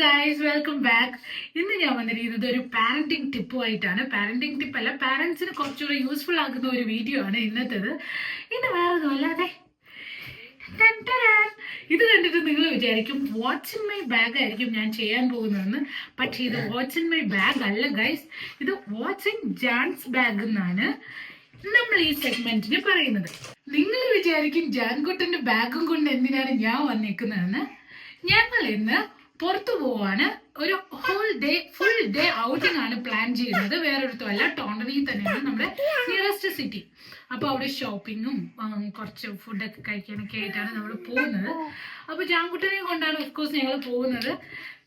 Guys, welcome back. ഇന്ന് ഞാൻ വന്നിരിക്കുന്നത് ഒരു പാരന്റിങ് ടിപ്പുമായിട്ടാണ്. പാരന്റിങ് ടിപ്പ് അല്ല, പാരന്റ്സിന് കുറച്ചുകൂടെ യൂസ്ഫുൾ ആകുന്ന ഒരു വീഡിയോ ആണ് ഇന്നത്തേത്. ഇന്ന് വേറെ ഒന്നുമല്ലാതെ ഇത് കണ്ടിട്ട് നിങ്ങൾ വിചാരിക്കും വാട്സ് ഇൻ മൈ ബാഗ് ആയിരിക്കും ഞാൻ ചെയ്യാൻ പോകുന്നതെന്ന്. പക്ഷേ ഇത് വാട്സ് ഇൻ മൈ ബാഗ് അല്ല ഗൈസ്, ഇത് വാട്സ് ഇൻ ജാൻസ് ബാഗ് എന്നാണ് നമ്മൾ ഈ സെഗ്മെന്റിന് പറയുന്നത്. നിങ്ങൾ വിചാരിക്കും ജാൻകുട്ടന്റെ ബാഗും കൊണ്ട് എന്തിനാണ് ഞാൻ വന്നിരിക്കുന്നതെന്ന്. ഞങ്ങൾ ഇന്ന് പുറത്തു പോവാണ്. ഒരു ഫുൾ ഡേ ഔട്ടിംഗ് ആണ് പ്ലാൻ ചെയ്യുന്നത്. വേറൊരിടത്തുമല്ല, ടോണ്ടനിയിൽ തന്നെയാണ് നമ്മുടെ നിയറസ്റ്റ് സിറ്റി. അപ്പൊ അവിടെ ഷോപ്പിങ്ങും കുറച്ച് ഫുഡൊക്കെ കഴിക്കാനൊക്കെ ആയിട്ടാണ് നമ്മൾ പോകുന്നത്. അപ്പൊ ജാൻകുട്ടനെ കൊണ്ടാണ് ഓഫ്കോഴ്സ് ഞങ്ങൾ പോകുന്നത്.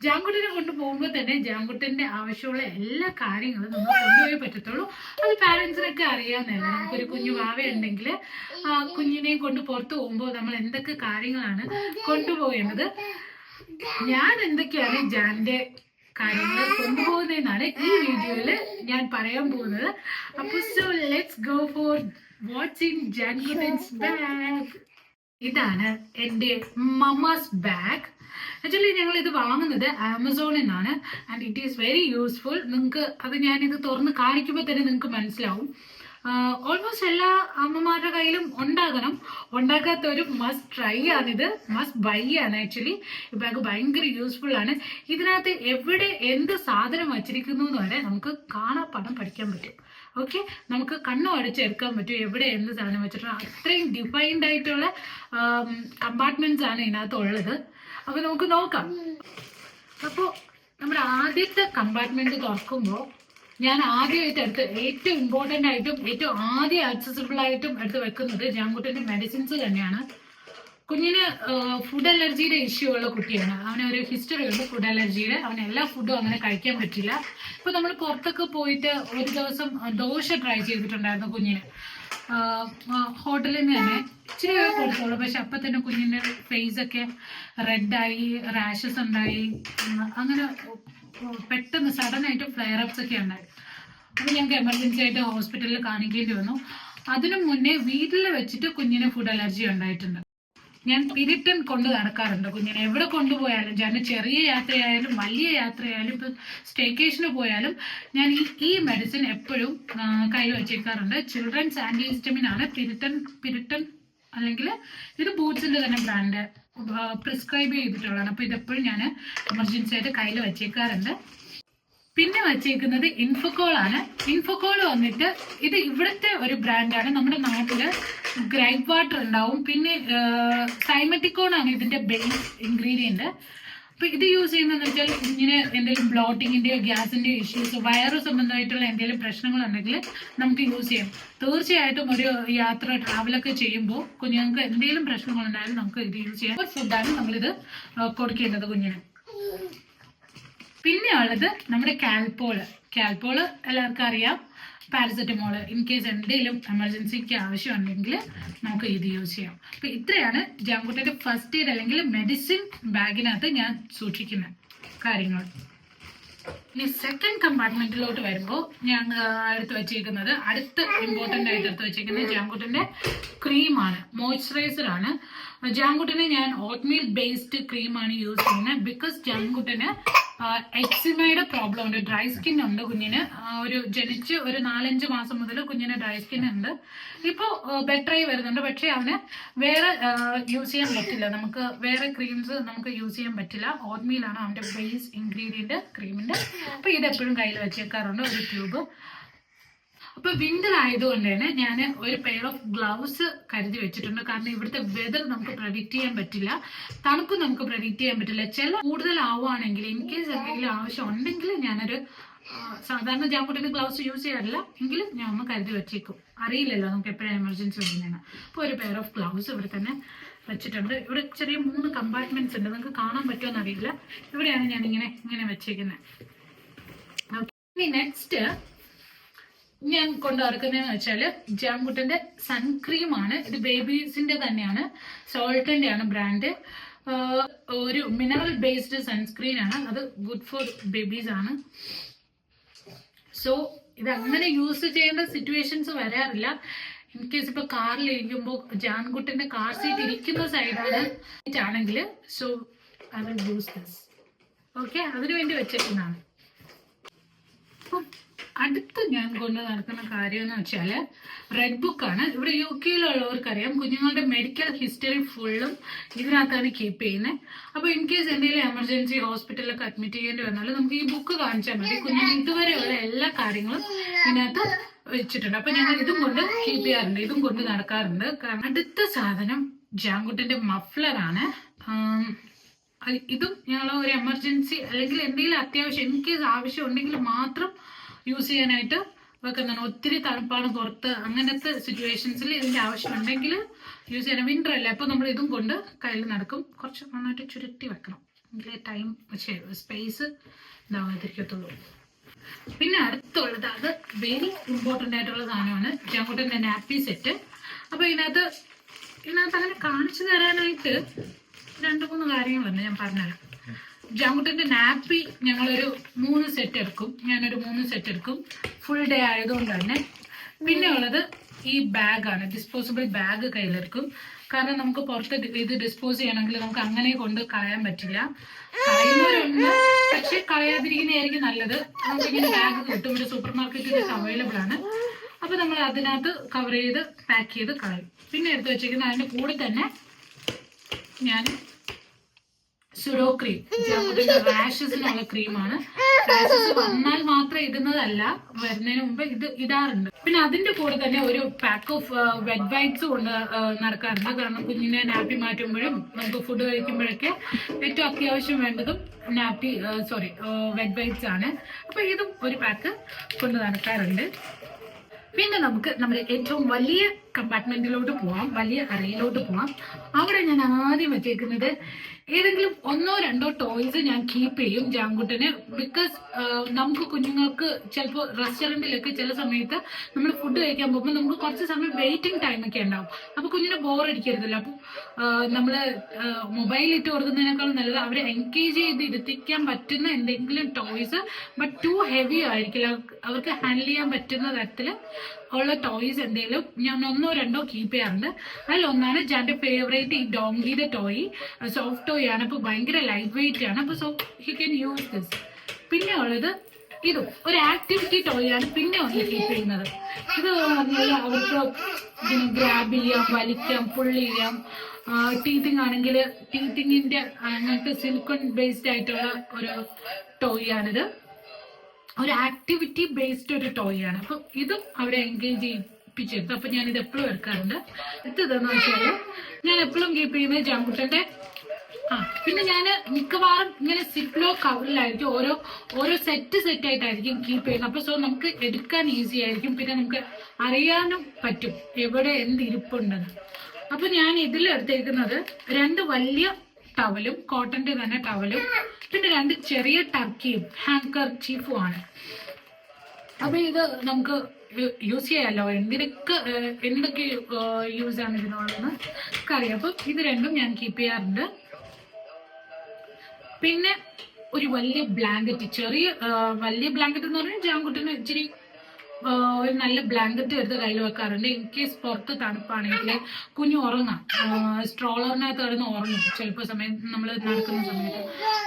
ജാൻകുട്ടനെ കൊണ്ട് പോകുമ്പോൾ തന്നെ ജാൻകുട്ടന്റെ ആവശ്യമുള്ള എല്ലാ കാര്യങ്ങളും നമ്മൾ കൊണ്ടുപോയി പറ്റത്തുള്ളൂ. അത് പാരന്റ്സിനൊക്കെ അറിയാവുന്നതല്ല. നമുക്കൊരു കുഞ്ഞു വാവ ഉണ്ടെങ്കിൽ കുഞ്ഞിനെ കൊണ്ട് പുറത്തു പോകുമ്പോൾ നമ്മൾ എന്തൊക്കെ കാര്യങ്ങളാണ് കൊണ്ടുപോകേണ്ടത്, ഞാൻ എന്തൊക്കെയാണ് ജാന്റെ കാര്യങ്ങൾ കൊണ്ടുപോകുന്നതെന്നാണ് ഈ വീഡിയോയില് ഞാൻ പറയാൻ പോകുന്നത്. അപ്പൊ so let's go for watching ജാൻകുട്ടൻസ് ബാഗ്. ഇതാണ് എൻ്റെ മമ്മാസ് ബാഗ്. ആക്ച്വലി ഞങ്ങൾ ഇത് വാങ്ങുന്നത് ആമസോണിൽ നിന്നാണ്. And it is very useful. നിങ്ങൾക്ക് അത് ഞാനിത് തുറന്ന് കാണിക്കുമ്പോൾ തന്നെ നിങ്ങൾക്ക് മനസ്സിലാവും. ഓൾമോസ്റ്റ് എല്ലാ അമ്മമാരുടെ കയ്യിലും ഉണ്ടാക്കാത്തവരും മസ്റ്റ് ട്രൈ ആണിത്, മസ്റ്റ് ബൈ ആണ്. ആക്ച്വലി ഈ ബാഗ് ഭയങ്കര യൂസ്ഫുൾ ആണ്. ഇതിനകത്ത് എവിടെ എന്ത് സാധനം വച്ചിരിക്കുന്നു എന്ന് വരെ നമുക്ക് കാണാപ്പാഠം പഠിക്കാൻ പറ്റും. ഓക്കെ, നമുക്ക് കണ്ണും അടിച്ചെടുക്കാൻ പറ്റും എവിടെ എന്ത് സാധനം വെച്ചിട്ടുണ്ട്. അത്രയും ഡിഫൈൻഡ് ആയിട്ടുള്ള കമ്പാർട്ട്മെന്റ്സ് ആണ് ഇതിനകത്തുള്ളത്. അപ്പൊ നമുക്ക് നോക്കാം. അപ്പോൾ നമ്മുടെ ആദ്യത്തെ കമ്പാർട്ട്മെന്റ് തുറക്കുമ്പോൾ ഞാൻ ആദ്യമായിട്ട് എടുത്ത് ഏറ്റവും ഇമ്പോർട്ടൻ്റ് ആയിട്ടും ഏറ്റവും ആദ്യം ആക്സസിബിൾ ആയിട്ടും എടുത്ത് വെക്കുന്നത് ജാൻകുട്ടൻ്റെ മെഡിസിൻസ് തന്നെയാണ്. കുഞ്ഞിന് ഫുഡ് അലർജിയുടെ ഇഷ്യൂ ഉള്ള കുട്ടിയാണ്. അവനൊരു ഹിസ്റ്ററി ഉണ്ട് ഫുഡ് അലർജിയുടെ. അവന് എല്ലാ ഫുഡും അങ്ങനെ കഴിക്കാൻ പറ്റില്ല. ഇപ്പൊ നമ്മൾ പുറത്തൊക്കെ പോയിട്ട് ഒരു ദിവസം ദോശ ട്രൈ ചെയ്തിട്ടുണ്ടായിരുന്നു കുഞ്ഞിന്. ഹോട്ടലിൽ നിന്ന് തന്നെ ഇച്ചിരി കൊടുത്തോളൂ. പക്ഷെ അപ്പം തന്നെ കുഞ്ഞിൻ്റെ ഫേസൊക്കെ റെഡായി, റാഷസ് ഉണ്ടായി, അങ്ങനെ പെട്ടെന്ന് സഡനായിട്ട് ഫ്ലെയർ അപ്സ് ഒക്കെ ഉണ്ടായി. അപ്പോൾ ഞങ്ങൾക്ക് എമർജൻസി ആയിട്ട് ഹോസ്പിറ്റലിൽ കാണിക്കേണ്ടി വന്നു. അതിനു മുന്നേ വീട്ടിൽ വെച്ചിട്ട് കുഞ്ഞിന് ഫുഡ് അലർജി ഉണ്ടായിട്ടുണ്ട്. ഞാൻ പിരിട്ടൻ കൊണ്ട് നടക്കാറുണ്ട് കുഞ്ഞിനെ. എവിടെ കൊണ്ടുപോയാലും, ഞാൻ ചെറിയ യാത്രയായാലും വലിയ യാത്രയായാലും ഇപ്പം സ്റ്റേക്കേഷന് പോയാലും ഞാൻ ഈ മെഡിസിൻ എപ്പോഴും കയ്യിൽ വെച്ചേക്കാറുണ്ട്. ചിൽഡ്രൻസ് ആന്റിഹിസ്റ്റമിൻ ആണ് പിരിട്ടൻ അല്ലെങ്കിൽ ഇത് ബൂട്ട്സിന്റെ തന്നെ ബ്രാൻഡ് പ്രിസ്ക്രൈബ് ചെയ്തിട്ടുള്ളതാണ്. അപ്പോൾ ഇതെപ്പോഴും ഞാൻ എമർജൻസി ആയിട്ട് കയ്യിൽ വെച്ചേക്കാറുണ്ട്. പിന്നെ വച്ചേക്കുന്നത് ഇൻഫോകോൾ ആണ്. ഇൻഫോകോൾ വന്നിട്ട് ഇത് ഇവിടുത്തെ ഒരു ബ്രാൻഡാണ്. നമ്മുടെ നാട്ടില് ഗ്രൈപ്പ് വാട്ടർ ഉണ്ടാവും. പിന്നെ സൈമറ്റിക്കോൺ ആണ് ഇതിന്റെ ബേസ് ഇൻഗ്രീഡിയന്റ്. അപ്പൊ ഇത് യൂസ് ചെയ്യുന്നതെന്ന് വെച്ചാൽ കുഞ്ഞിന് എന്തെങ്കിലും ബ്ലോട്ടിങ്ങിന്റെയോ ഗ്യാസിന്റെയോ ഇഷ്യൂസ്, വയറ് സംബന്ധമായിട്ടുള്ള എന്തെങ്കിലും പ്രശ്നങ്ങളുണ്ടെങ്കിൽ നമുക്ക് യൂസ് ചെയ്യാം. തീർച്ചയായിട്ടും ഒരു യാത്ര ട്രാവലൊക്കെ ചെയ്യുമ്പോൾ കുഞ്ഞുങ്ങൾക്ക് എന്തെങ്കിലും പ്രശ്നങ്ങളുണ്ടായാലും നമുക്ക് ഇത് യൂസ് ചെയ്യാം. ഒരു ഫുഡാണ് നമ്മളിത് കൊടുക്കേണ്ടത് കുഞ്ഞിന്. പിന്നെ ഉള്ളത് നമ്മുടെ കാൽപോള് എല്ലാവർക്കും അറിയാം. പാരസെറ്റമോള് ഇൻ കേസ് എന്തെങ്കിലും എമർജൻസിക്ക് ആവശ്യമുണ്ടെങ്കിൽ നമുക്ക് ഇത് യൂസ് ചെയ്യാം. അപ്പൊ ഇത്രയാണ് ജാൻകുട്ടന്റെ ഫസ്റ്റ് എയ്ഡ് അല്ലെങ്കിൽ മെഡിസിൻ ബാഗിനകത്ത് ഞാൻ സൂക്ഷിക്കുന്ന കാര്യങ്ങൾ. ഇനി സെക്കൻഡ് കമ്പാർട്ട്മെന്റിലോട്ട് വരുമ്പോൾ ഞാൻ എടുത്ത് വെച്ചേക്കുന്നത്, അടുത്ത ഇമ്പോർട്ടൻ്റ് ആയിട്ട് എടുത്ത് വെച്ചേക്കുന്നത് ജാൻകുട്ടന്റെ ക്രീമാണ്, മോയ്സ്ചറൈസർ ആണ്. ജാൻകുട്ടന് ഞാൻ ഓട്ട്മീൽ ബേസ്ഡ് ക്രീമാണ് യൂസ് ചെയ്യുന്നത്. ബിക്കോസ് ജാൻകുട്ടന് എക്സിമയുടെ പ്രോബ്ലം ഉണ്ട്, ഡ്രൈ സ്കിൻ ഉണ്ട് കുഞ്ഞിന്. ജനിച്ച് ഒരു 4-5 മാസം മുതൽ കുഞ്ഞിന് ഡ്രൈ സ്കിൻ ഉണ്ട്. ഇപ്പോൾ ബെറ്റർ ആയി വരുന്നുണ്ട്. പക്ഷെ അവന് വേറെ യൂസ് ചെയ്യാൻ പറ്റില്ല. നമുക്ക് വേറെ ക്രീംസ് നമുക്ക് യൂസ് ചെയ്യാൻ പറ്റില്ല. ഓട്ട്മീലാണ് അവന്റെ ബേസ് ഇൻഗ്രീഡിയന്റ് ക്രീമിന്റെ. അപ്പൊ ഇതെപ്പോഴും കയ്യിൽ വെച്ചേക്കാറുണ്ട്, ഒരു ട്യൂബ്. അപ്പൊ വിന്റർ ആയതുകൊണ്ട് തന്നെ ഞാൻ ഒരു പെയർ ഓഫ് ഗ്ലൗസ് കരുതി വെച്ചിട്ടുണ്ട്. കാരണം ഇവിടുത്തെ വെതർ നമുക്ക് പ്രഡിക്റ്റ് ചെയ്യാൻ പറ്റില്ല, തണുപ്പ് നമുക്ക് പ്രഡിക്റ്റ് ചെയ്യാൻ പറ്റില്ല. ചില കൂടുതൽ ആവുകയാണെങ്കിൽ, ഇൻ കേസ് എന്തെങ്കിലും ആവശ്യം ഉണ്ടെങ്കിൽ ഞാനൊരു സാധാരണ ജാൻകുട്ടന്റെ ഗ്ലൗസ് യൂസ് ചെയ്യാറില്ല, എങ്കിലും ഞാൻ ഒന്ന് കരുതി വെച്ചേക്കും. അറിയില്ലല്ലോ നമുക്ക് എപ്പോഴും എമർജൻസി വരുന്നതാണ്. അപ്പോൾ ഒരു പെയർ ഓഫ് ഗ്ലൗസ് ഇവിടെ തന്നെ വെച്ചിട്ടുണ്ട്. ഇവിടെ ചെറിയ 3 കമ്പാർട്ട്മെന്റ്സ് ഉണ്ട്, നിങ്ങൾക്ക് കാണാൻ പറ്റുമെന്ന് അറിയില്ല. ഇവിടെയാണ് ഞാൻ ഇങ്ങനെ വെച്ചേക്കുന്നത്. നെക്സ്റ്റ് ഞാൻ കൊണ്ടു നടക്കുന്നതെന്ന് വെച്ചാൽ ജാൻകുട്ടന്റെ സൺക്രീമാണ്. ഇത് ബേബീസിന്റെ തന്നെയാണ്, സോൾട്ടിന്റെ ആണ് ബ്രാൻഡ്. ഒരു മിനറൽ ബേസ്ഡ് സൺസ്ക്രീൻ ആണ്. അത് ഗുഡ് ഫോർ ബേബീസ് ആണ്. സോ ഇത് അങ്ങനെ യൂസ് ചെയ്യേണ്ട സിറ്റുവേഷൻസ് വരാറില്ല. ഇൻ കേസ് ഇപ്പൊ കാറിൽ ഇരിക്കുമ്പോൾ ജാൻകുട്ടന്റെ കാർ സീറ്റ് ഇരിക്കുന്ന സൈഡാണ് ആണെങ്കിൽ, so I will use this. Okay, അതിനുവേണ്ടി വെച്ചേക്കുന്നതാണ്. അപ്പം അടുത്ത് ഞാൻ കൊണ്ട് നടക്കുന്ന കാര്യം എന്ന് വെച്ചാൽ റെഡ് ബുക്കാണ്. ഇവിടെ UK-യിലുള്ളവർക്കറിയാം കുഞ്ഞുങ്ങളുടെ മെഡിക്കൽ ഹിസ്റ്ററി ഫുള്ളും ഇതിനകത്താണ് കീപ്പ് ചെയ്യുന്നത്. അപ്പോൾ ഇൻ കേസ് എന്തെങ്കിലും എമർജൻസി ഹോസ്പിറ്റലിലൊക്കെ അഡ്മിറ്റ് ചെയ്യേണ്ടി വന്നാൽ നമുക്ക് ഈ ബുക്ക് കാണിച്ചാൽ മതി. കുഞ്ഞിന് ഇതുവരെയുള്ള എല്ലാ കാര്യങ്ങളും ഇതിനകത്ത് വെച്ചിട്ടുണ്ട്. അപ്പൊ ഞങ്ങൾ ഇതും കൊണ്ട് കീപ്പ് ചെയ്യാറുണ്ട്, ഇതും കൊണ്ട് നടക്കാറുണ്ട്. അടുത്ത സാധനം ജാങ്കുട്ടന്റെ മഫ്ലറാണ്. ഇതും ഞങ്ങൾ ഒരു എമർജൻസി അല്ലെങ്കിൽ എന്തെങ്കിലും അത്യാവശ്യം ഇൻ കേസ് ആവശ്യം ഉണ്ടെങ്കിൽ മാത്രം യൂസ് ചെയ്യാനായിട്ട് വെക്കുന്നതാണ്. ഒത്തിരി തണുപ്പാണ് പുറത്ത്, അങ്ങനത്തെ സിറ്റുവേഷൻസിൽ ഇതിന്റെ ആവശ്യം ഉണ്ടെങ്കിൽ യൂസ് ചെയ്യാൻ. വിന്റർ അല്ലേ, അപ്പൊ നമ്മൾ ഇതും കൊണ്ട് കയ്യിൽ നടക്കും. കുറച്ച് നന്നായിട്ട് ചുരുട്ടി വെക്കണം, എങ്കിലേ ടൈം സ്പേസ് ഇതാവാതിരിക്കത്തുള്ളൂ. പിന്നെ അടുത്തുള്ളത് അത് വെരി ഇമ്പോർട്ടൻ്റ് ആയിട്ടുള്ള സാധനമാണ് ജാങ്കുട്ടൻ്റെ നാപ്പി സെറ്റ്. അപ്പൊ ഇതിനകത്ത് അങ്ങനെ കാണിച്ചു തരാനായിട്ട് 2-3 കാര്യങ്ങളുണ്ട്, ഞാൻ പറഞ്ഞുതരാം. ജാങ്കുട്ടൻ്റെ നാപ്പി ഞങ്ങളൊരു 3 സെറ്റ് എടുക്കും, ഞാനൊരു 3 സെറ്റ് എടുക്കും, ഫുൾ ഡേ ആയതുകൊണ്ട് തന്നെ. പിന്നെ ഉള്ളത് ഈ ബാഗാണ്, ഡിസ്പോസിബിൾ ബാഗ് കയ്യിലെടുക്കും. കാരണം നമുക്ക് പുറത്ത് ഇത് ഡിസ്പോസ് ചെയ്യണമെങ്കിൽ നമുക്ക് അങ്ങനെ കൊണ്ട് കളയാൻ പറ്റില്ല. കളയുന്നവരുണ്ട്, പക്ഷെ കളയാതിരിക്കുന്നതായിരിക്കും നല്ലത്. നമുക്കിങ്ങനെ ബാഗ് കിട്ടും, ഇവിടെ സൂപ്പർ മാർക്കറ്റിൽ അവൈലബിൾ ആണ്. അപ്പൊ നമ്മൾ അതിനകത്ത് കവർ ചെയ്ത് പാക്ക് ചെയ്ത് കളയും. പിന്നെ എടുത്ത് വെച്ചിരിക്കുന്ന അതിന്റെ കൂടെ തന്നെ ഞാൻ സുഡോ ക്രീം, റാഷസിനുള്ള ക്രീമാണ്. റാഷസ് വന്നാൽ മാത്രം ഇടുന്നതല്ല, വരുന്നതിന് മുമ്പ് ഇത് ഇടാറുണ്ട്. പിന്നെ അതിന്റെ കൂടെ തന്നെ ഒരു പാക്ക് ഓഫ് വെറ്റ് വൈപ്സ് കൊണ്ട് നടക്കാറുണ്ട്. കാരണം കുഞ്ഞിനെ നാപ്പി മാറ്റുമ്പോഴും നമുക്ക് ഫുഡ് കഴിക്കുമ്പോഴൊക്കെ ഏറ്റവും അത്യാവശ്യം വേണ്ടതും വെറ്റ് വൈപ്സ് ആണ്. അപ്പൊ ഇതും ഒരു പാക്ക് കൊണ്ട് നടക്കാറുണ്ട്. പിന്നെ നമുക്ക് നമ്മുടെ ഏറ്റവും വലിയ കമ്പാർട്ട്മെന്റിലോട്ട് പോവാം, വലിയ അറയിലോട്ട് പോവാം. അവിടെ ഞാൻ ആദ്യം വെച്ചേക്കുന്നത് ഏതെങ്കിലും 1-2 ടോയ്സ് ഞാൻ കീപ്പ് ചെയ്യും ജാങ്കുട്ടന്. ബിക്കോസ് നമുക്ക് കുഞ്ഞുങ്ങൾക്ക് ചിലപ്പോൾ റെസ്റ്റോറൻറ്റിലൊക്കെ ചില സമയത്ത് നമ്മൾ ഫുഡ് കഴിക്കാൻ പോകുമ്പോൾ നമുക്ക് കുറച്ച് സമയം വെയിറ്റിംഗ് ടൈമൊക്കെ ഉണ്ടാവും. അപ്പോൾ കുഞ്ഞിന് ബോറടിക്കരുതല്ലോ. അപ്പോൾ നമ്മൾ മൊബൈൽ ഇട്ട് കൊടുക്കുന്നതിനേക്കാളും നല്ലത് അവരെ എൻഗേജ് ചെയ്ത് ഇരുത്തിക്കാൻ പറ്റുന്ന എന്തെങ്കിലും ടോയ്സ്, ബട്ട് ടു ഹെവി ആയിരിക്കില്ല, അവർക്ക് ഹാൻഡിൽ ചെയ്യാൻ പറ്റുന്ന തരത്തിൽ ഉള്ള ടോയ്സ് എന്തെങ്കിലും ഞാൻ 1-2 കീപ്പ് ചെയ്യാറുണ്ട്. അതിലൊന്നാണ് എൻ്റെ ഫേവറേറ്റ് ഈ ഡോങ്കിയുടെ ടോയ്. സോഫ്റ്റ് ടോയ് ആണ്, അപ്പോൾ ഭയങ്കര ലൈറ്റ് വെയിറ്റ് ആണ്, അപ്പോൾ so he can use this. പിന്നെ ഉള്ളത് ഇതും ഒരു ആക്ടിവിറ്റി ടോയ് ആണ്. പിന്നെ ഒന്ന് കീപ്പ് ചെയ്യുന്നത് ഇത് പറഞ്ഞാൽ അവർക്ക് ഇതിന് ഗ്രാബ് ചെയ്യാം, വലിക്കാം, പുള്ളി ചെയ്യാം. ടീത്തിങ് ആണെങ്കിൽ ടീത്തിങ്ങിന്റെ അങ്ങനത്തെ സിലിക്കൺ ബേസ്ഡ് ആയിട്ടുള്ള ഒരു ടോയ് ആണിത്. ഒരു ആക്ടിവിറ്റി ബേസ്ഡ് ഒരു ടോയ് ആണ്. അപ്പൊ ഇതും അവരെ എൻഗേജ് ചെയ്യിപ്പിച്ചെടുത്തു. അപ്പൊ ഞാൻ ഇത് എപ്പോഴും എടുക്കാറുണ്ട്. ഇതെന്ന് വെച്ചാല് ഞാൻ എപ്പോഴും കീപ്പ് ചെയ്യുന്നത് ജാങ്കുട്ടന്റെ പിന്നെ ഞാൻ മിക്കവാറും ഇങ്ങനെ സിപ്ലോ കവറിലായിരിക്കും ഓരോ സെറ്റ് ആയിട്ടായിരിക്കും കീപ്പ് ചെയ്യുന്നത്. അപ്പൊ സോ നമുക്ക് എടുക്കാൻ ഈസി ആയിരിക്കും. പിന്നെ നമുക്ക് അറിയാനും പറ്റും എവിടെ എന്ത് ഇരിപ്പുണ്ടെന്ന്. അപ്പൊ ഞാൻ ഇതിൽ എടുത്തേക്കുന്നത് 2 വലിയ ടവലും, കോട്ടന്റെ തന്നെ ടവലും, പിന്നെ 2 ചെറിയ ടർക്കിയും ഹാങ്കർ ചീഫും ആണ്. അപ്പൊ ഇത് നമുക്ക് യൂസ് ചെയ്യാമല്ലോ, എന്തൊക്കെ യൂസ് ആണ് ഇതിനുള്ളതെന്ന് അറിയാം. അപ്പൊ ഇത് 2ഉം ഞാൻ കീപ്പ് ചെയ്യാറുണ്ട്. പിന്നെ ഒരു വലിയ ബ്ലാങ്കറ്റ്, വലിയ ബ്ലാങ്കറ്റ് എന്ന് പറഞ്ഞാൽ ജാങ്കുട്ടിന് ഇച്ചിരി ഒരു നല്ല ബ്ലാങ്കറ്റ് എടുത്ത് കയ്യിൽ വെക്കാറുണ്ട്. ഇൻ കേസ് പുറത്ത് തണുപ്പാണെങ്കിൽ കുഞ്ഞു ഉറങ്ങാം, സ്ട്രോളറിനകത്ത് കിടന്ന് ഉറങ്ങും ചിലപ്പോൾ സമയം നമ്മൾ നടക്കുന്ന സമയത്ത്.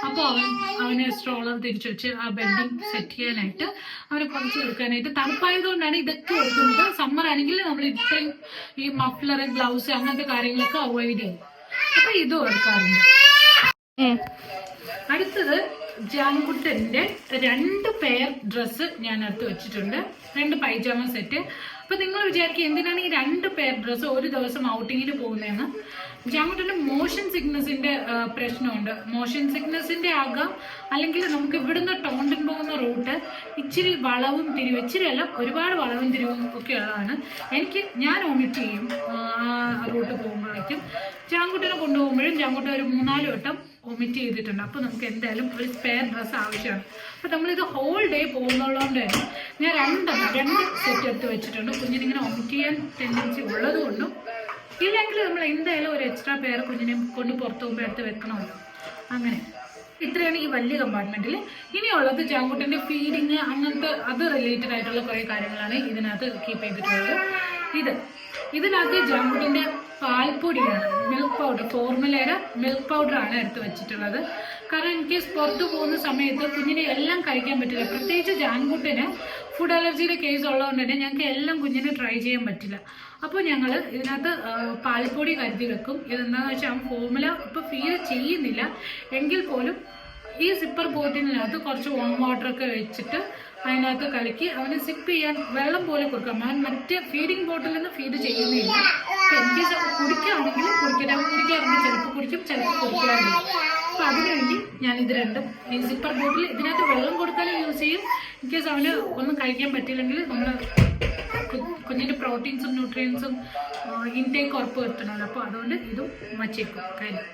അപ്പോൾ അവന് സ്ട്രോളർ തിരിച്ചു വെച്ച് ആ ബെഡിങ് സെറ്റ് ചെയ്യാനായിട്ട് അവനെ കുറച്ച് എടുക്കാനായിട്ട് തണുപ്പായതുകൊണ്ടാണ് ഇതൊക്കെ എടുക്കുന്നത്. സമ്മർ ആണെങ്കിൽ നമ്മൾ ഇത്രയും ഈ മഫ്ലർ, ഗ്ലൗസ് അങ്ങനത്തെ കാര്യങ്ങളൊക്കെ അവോയ്ഡ് ചെയ്യും. അപ്പൊ ഇതും എടുക്കാറുണ്ട്. അടുത്തത് ജാങ്കുട്ടന്റെ 2 പെയർ ഡ്രസ്സ് ഞാൻ എടുത്ത് വെച്ചിട്ടുണ്ട്, 2 പൈജാമ സെറ്റ്. അപ്പൊ നിങ്ങൾ വിചാരിക്കും എന്തിനാണ് ഈ 2 പെയർ ഡ്രസ്സ് ഒരു ദിവസം ഔട്ടിങ്ങിന് പോകുന്നതെന്ന്. ജാങ്കുട്ടന്റെ മോഷൻ സിക്നസിന്റെ പ്രശ്നമുണ്ട്. മോഷൻ സിക്നസിന്റെ ആകാം, അല്ലെങ്കിൽ നമുക്ക് ഇവിടുന്ന് ടോണ്ടൻ പോകുന്ന റൂട്ട് ഇച്ചിരി വളവും തിരിവും, ഇച്ചിരി അല്ല ഒരുപാട് വളവും തിരിവും ഒക്കെ ഉള്ളതാണ്. ഞാൻ വോമിറ്റ് ചെയ്യും ആ റൂട്ട് പോകുമ്പോഴേക്കും. ജാങ്കുട്ടനെ കൊണ്ടുപോകുമ്പോഴും ജാങ്കുട്ടൻ ഒരു 3-4 വട്ടം വോമിറ്റ് ചെയ്തിട്ടുണ്ട്. അപ്പോൾ നമുക്ക് എന്തായാലും ഒരു സ്പെയർ ഡ്രസ്സ് ആവശ്യമാണ്. അപ്പോൾ നമ്മളിത് ഹോൾ ഡേ പോകുന്നതുകൊണ്ട് തന്നെ ഞാൻ 2 സെറ്റ് എടുത്ത് വെച്ചിട്ടുണ്ട്. കുഞ്ഞിനിങ്ങനെ വോമിറ്റ് ചെയ്യാൻ ടെൻഡൻസി ഉള്ളത് കൊണ്ടും ഇല്ലെങ്കിൽ നമ്മൾ എന്തായാലും ഒരു എക്സ്ട്രാ പെയർ കുഞ്ഞിനെ കൊണ്ട് പുറത്ത് പോകുമ്പോൾ എടുത്ത് വെക്കണമല്ലോ. അങ്ങനെ ഇത്രയാണ് ഈ വലിയ കമ്പാർട്ട്മെന്റിൽ. ഇനിയുള്ളത് ജാങ്കുട്ടന്റെ ഫീഡിങ് അങ്ങനത്തെ അത് റിലേറ്റഡ് ആയിട്ടുള്ള കുറേ കാര്യങ്ങളാണ് ഇതിനകത്ത് കീപ്പ് ചെയ്തിട്ടുള്ളത്. ഇതിനകത്ത് ജാങ്കുട്ടന്റെ പാൽപ്പൊടിയാണ്, മിൽക്ക് പൗഡർ, ഫോർമുലയുടെ മിൽക്ക് പൗഡറാണ് എടുത്ത് വെച്ചിട്ടുള്ളത്. കാരണം എനിക്ക് പുറത്ത് പോകുന്ന സമയത്ത് കുഞ്ഞിനെ എല്ലാം കഴിക്കാൻ പറ്റില്ല. പ്രത്യേകിച്ച് ജാൻകുട്ടിന് ഫുഡ് അലർജിയുടെ കേസ് ഉള്ളതുകൊണ്ട് തന്നെ ഞങ്ങൾക്ക് എല്ലാം കുഞ്ഞിന് ട്രൈ ചെയ്യാൻ പറ്റില്ല. അപ്പോൾ ഞങ്ങൾ ഇതിനകത്ത് പാൽപ്പൊടി കരുതി വെക്കും. ഇതെന്താണെന്ന് വെച്ചാൽ ഫോർമുല ഇപ്പോൾ ഫീൽ ചെയ്യുന്നില്ല എങ്കിൽ പോലും ഈ സിപ്പർ ബോട്ടിലിനകത്ത് കുറച്ച് വാം വാട്ടറൊക്കെ വെച്ചിട്ട് അതിനകത്ത് കലക്കി അവന് സിപ്പ് ചെയ്യാൻ വെള്ളം പോലെ കൊടുക്കാം. അവൻ മറ്റേ ഫീഡിങ് ബോട്ടിൽ നിന്ന് ഫീഡ് ചെയ്യുന്നില്ല. എനിക്ക് കുടിക്കുകയാണെങ്കിൽ കുടിക്കട്ടെ, അവൻ കുടിക്കാറുണ്ട്, ചിലപ്പോൾ കുടിക്കും, ചിലപ്പോൾ കുടിക്കാറില്ല. അപ്പോൾ അതിനുവേണ്ടി ഞാൻ ഇത് രണ്ടും ഈ സിപ്പർ ബോട്ടിൽ ഇതിനകത്ത് വെള്ളം കൊടുക്കാനും യൂസ് ചെയ്യും. ഇൻ കേസ് അവന് ഒന്നും കഴിക്കാൻ പറ്റില്ലെങ്കിൽ നമ്മൾ കുഞ്ഞിൻ്റെ പ്രോട്ടീൻസും ന്യൂട്രിയൻസും ഇൻടേക്ക് ഉറപ്പ് വരുത്തണമല്ലോ. അപ്പോൾ അതുകൊണ്ട് ഇതും വച്ചേക്കും കാര്യം.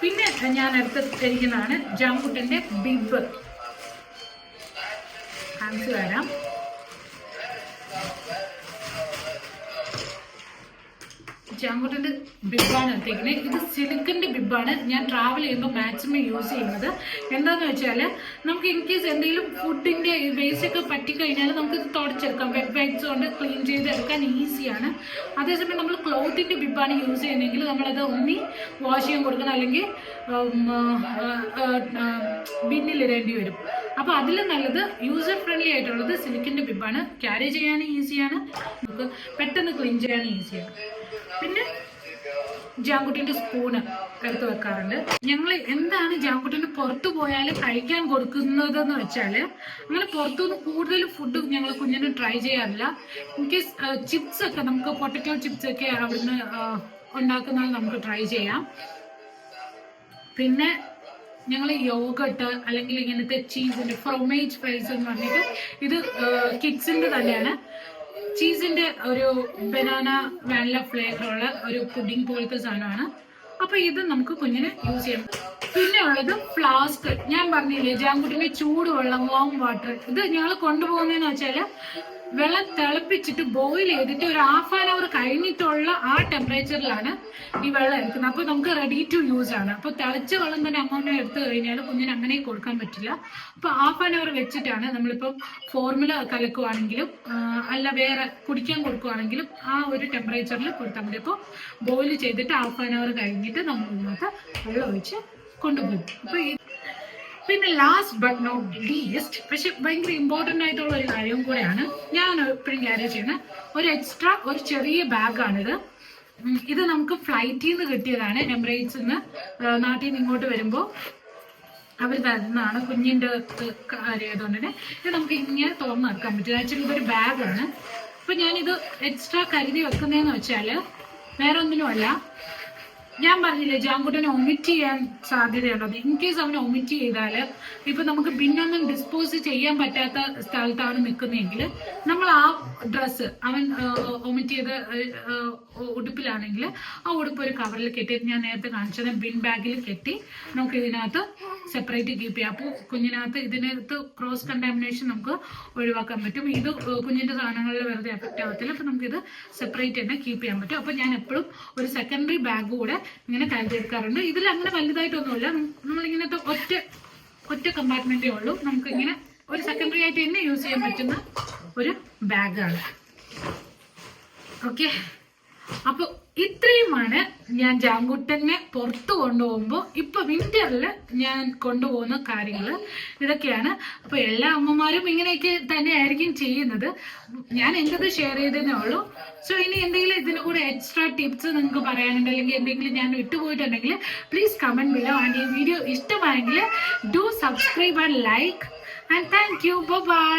പിന്നെ ഞാൻ എടുത്തിരിക്കുന്നതാണ് ജാംകുട്ടൻ്റെ ബിബ്. കാണിച്ചു തരാം. ജാംകുട്ടൻ്റെ ബിബാണ് എടുത്തേക്കുന്നത്. ഇത് സിലിക്കൻ്റെ ബിബാണ്. ഞാൻ ട്രാവൽ ചെയ്യുമ്പോൾ മാക്സിമം യൂസ് ചെയ്യുന്നത്. എന്താണെന്ന് വെച്ചാൽ നമുക്ക് ഇൻ കേസ് എന്തെങ്കിലും ഫുഡിൻ്റെ വേസ്റ്റ് ഒക്കെ പറ്റിക്കഴിഞ്ഞാൽ നമുക്കിത് തുടച്ചെടുക്കാം. വെബ് വൈപ്സ് കൊണ്ട് ക്ലീൻ ചെയ്തെടുക്കാൻ ഈസിയാണ്. അതേസമയം നമ്മൾ ക്ലോത്തിൻ്റെ ബിബാണ് യൂസ് ചെയ്യുന്നതെങ്കിൽ നമ്മളത് ഒന്നി വാഷ് ചെയ്യാൻ കൊടുക്കണം, അല്ലെങ്കിൽ ബിന്നിലിടേണ്ടി വരും. അപ്പോൾ അതിൽ നല്ലത് യൂസർ ഫ്രണ്ട്ലി ആയിട്ടുള്ളത് സിലിക്കൻ്റെ ബിബാണ്. ക്യാരി ചെയ്യാനും ഈസിയാണ്, നമുക്ക് പെട്ടെന്ന് ക്ലീൻ ചെയ്യാനും ഈസിയാണ്. പിന്നെ ജാംകുട്ടിൻ്റെ സ്പൂണ് എടുത്ത് വെക്കാറുണ്ട്. ഞങ്ങൾ എന്താണ് ജാംകുട്ടിന് പുറത്തു പോയാൽ കഴിക്കാൻ കൊടുക്കുന്നതെന്ന് വെച്ചാൽ, അങ്ങനെ പുറത്തുനിന്ന് കൂടുതൽ ഫുഡ് ഞങ്ങൾ കുഞ്ഞിന് ട്രൈ ചെയ്യാറില്ല. എനിക്ക് ചിപ്സ് ഒക്കെ, നമുക്ക് പൊട്ടറ്റോ ചിപ്സ് ഒക്കെ അവിടുന്ന് ഉണ്ടാക്കുന്നത് നമുക്ക് ട്രൈ ചെയ്യാം. പിന്നെ ഞങ്ങൾ യോഗട്ട് അല്ലെങ്കിൽ ഇങ്ങനത്തെ ചീസിൻ്റെ ഫ്രോമേജ് ഫ്രൈസ് എന്ന് പറഞ്ഞിട്ട്, ഇത് കിഡ്സിൻ്റെ തന്നെയാണ്. ചീസിന്റെ ഒരു ബനാന വാനില ഫ്ലേവറുള്ള ഒരു പുഡിംഗ് പോലത്തെ സാധനമാണ്. അപ്പൊ ഇത് നമുക്ക് കുഞ്ഞിന് യൂസ് ചെയ്യാം. പിന്നെ ഉള്ളത് ഫ്ലാസ്ക്. ഞാൻ പറഞ്ഞില്ലേ ജാംകുട്ടിന്റെ ചൂടുവെള്ളം, വാം വാട്ടർ. ഇത് ഞങ്ങൾ കൊണ്ടുപോകുന്നതെന്ന് വെച്ചാൽ വെള്ളം തിളപ്പിച്ചിട്ട് ബോയിൽ ചെയ്തിട്ട് ഒരു 1/2 hour കഴിഞ്ഞിട്ടുള്ള ആ ടെമ്പറേച്ചറിലാണ് ഈ വെള്ളം എടുക്കുന്നത്. അപ്പോൾ നമുക്ക് റെഡി ടു യൂസ് ആണ്. അപ്പോൾ തിളച്ച വെള്ളം തന്നെ അങ്ങനെ എടുത്തു കഴിഞ്ഞാൽ കുഞ്ഞിന് അങ്ങനെ കൊടുക്കാൻ പറ്റില്ല. അപ്പോൾ 1/2 hour വെച്ചിട്ടാണ് നമ്മളിപ്പം ഫോർമുല കലക്കുവാണെങ്കിലും അല്ല വേറെ കുടിക്കാൻ കൊടുക്കുവാണെങ്കിലും ആ ഒരു ടെമ്പറേച്ചറിൽ കൊടുത്താൽ മതി. അപ്പോൾ ബോയിൽ ചെയ്തിട്ട് 1/2 hour കഴിഞ്ഞിട്ട് നമ്മൾ ഇതിനകത്ത് വെള്ളം ഒഴിച്ച് കൊണ്ടുപോകും. അപ്പോൾ പിന്നെ ലാസ്റ്റ് ബട്ട് നോട്ട് ലീസ്റ്റ്, പക്ഷെ ഭയങ്കര ഇമ്പോർട്ടൻ്റ് ആയിട്ടുള്ള ഒരു കാര്യവും കൂടെയാണ് ഞാൻ എപ്പോഴും ക്യാരി ചെയ്യുന്ന ഒരു ചെറിയ ബാഗാണിത്. ഇത് നമുക്ക് ഫ്ലൈറ്റിൽ നിന്ന് കിട്ടിയതാണ്. എമിറേറ്റ്സിൽ നിന്ന് നാട്ടിൽ നിന്ന് ഇങ്ങോട്ട് വരുമ്പോൾ അവർ തരുന്നതാണ്. കുഞ്ഞിൻ്റെ കാര്യമായതുകൊണ്ട് തന്നെ ഇത് നമുക്ക് ഇങ്ങനെ തുറന്നെടുക്കാൻ പറ്റും. ആക്ച്വലി ഇതൊരു ബാഗാണ്. അപ്പം ഞാനിത് എക്സ്ട്രാ കരുതി വെക്കുന്നതെന്ന് വെച്ചാൽ വേറെ ഒന്നിനുമല്ല, ഞാൻ പറഞ്ഞില്ലേ ജാംകുട്ടനെ ഒമിറ്റ് ചെയ്യാൻ സാധ്യതയുള്ളത്. ഇൻ കേസ് അവനെ ഒമിറ്റ് ചെയ്താൽ ഇപ്പം നമുക്ക് പിന്നൊന്നും ഡിസ്പോസ് ചെയ്യാൻ പറ്റാത്ത സ്ഥലത്താണ് നിൽക്കുന്നതെങ്കിൽ നമ്മൾ ആ ഡ്രസ്സ് അവൻ ഒമിറ്റ് ചെയ്ത ഉടുപ്പിലാണെങ്കിൽ ആ ഉടുപ്പ് ഒരു കവറിൽ കെട്ടി, ഞാൻ നേരത്തെ കാണിച്ചത് ബിൻ ബാഗിൽ കെട്ടി നമുക്ക് ഇതിനകത്ത് സെപ്പറേറ്റ് കീപ്പ് ചെയ്യാം. അപ്പോൾ കുഞ്ഞിനകത്ത് ഇതിനകത്ത് ക്രോസ് കണ്ടാമിനേഷൻ നമുക്ക് ഒഴിവാക്കാൻ പറ്റും. ഇത് കുഞ്ഞിൻ്റെ സാധനങ്ങളിൽ വെറുതെ എഫക്റ്റ് ആവത്തില്ല. അപ്പോൾ നമുക്കിത് സെപ്പറേറ്റ് തന്നെ കീപ്പ് ചെയ്യാൻ പറ്റും. അപ്പോൾ ഞാൻ എപ്പോഴും ഒരു സെക്കൻഡറി ബാഗ് കൂടെ ഇങ്ങനെ കരുതിയെടുക്കാറുണ്ട്. ഇതിൽ അങ്ങനെ വലുതായിട്ടൊന്നുമില്ല. നമ്മളിങ്ങനത്തെ ഒറ്റ കമ്പാർട്ട്മെന്റേ ഉള്ളൂ. നമുക്ക് ഇങ്ങനെ ഒരു സെക്കൻഡറി ആയിട്ട് തന്നെ യൂസ് ചെയ്യാൻ പറ്റുന്ന ഒരു ബാഗാണ്. ഓക്കെ, അപ്പോൾ ഇത്രയുമാണ് ഞാൻ ജാംകുട്ടനെ പുറത്ത് കൊണ്ടുപോകുമ്പോൾ ഇപ്പൊ വിന്ററിൽ ഞാൻ കൊണ്ടുപോകുന്ന കാര്യങ്ങൾ ഇതൊക്കെയാണ്. അപ്പൊ എല്ലാ അമ്മമാരും ഇങ്ങനെയൊക്കെ തന്നെ ആയിരിക്കും ചെയ്യുന്നത്. ഞാൻ എന്റേത് ഷെയർ ചെയ്തതേ ഉള്ളൂ. സോ ഇനി എന്തെങ്കിലും ഇതിന് കൂടെ എക്സ്ട്രാ ടിപ്സ് നിങ്ങൾക്ക് പറയാനുണ്ട്, അല്ലെങ്കിൽ എന്തെങ്കിലും ഞാൻ വിട്ടുപോയിട്ടുണ്ടെങ്കിൽ പ്ലീസ് കമന്റ് ബിലോ. ആൻഡ് ഈ വീഡിയോ ഇഷ്ടമായെങ്കിൽ do subscribe and like. And thank you. By.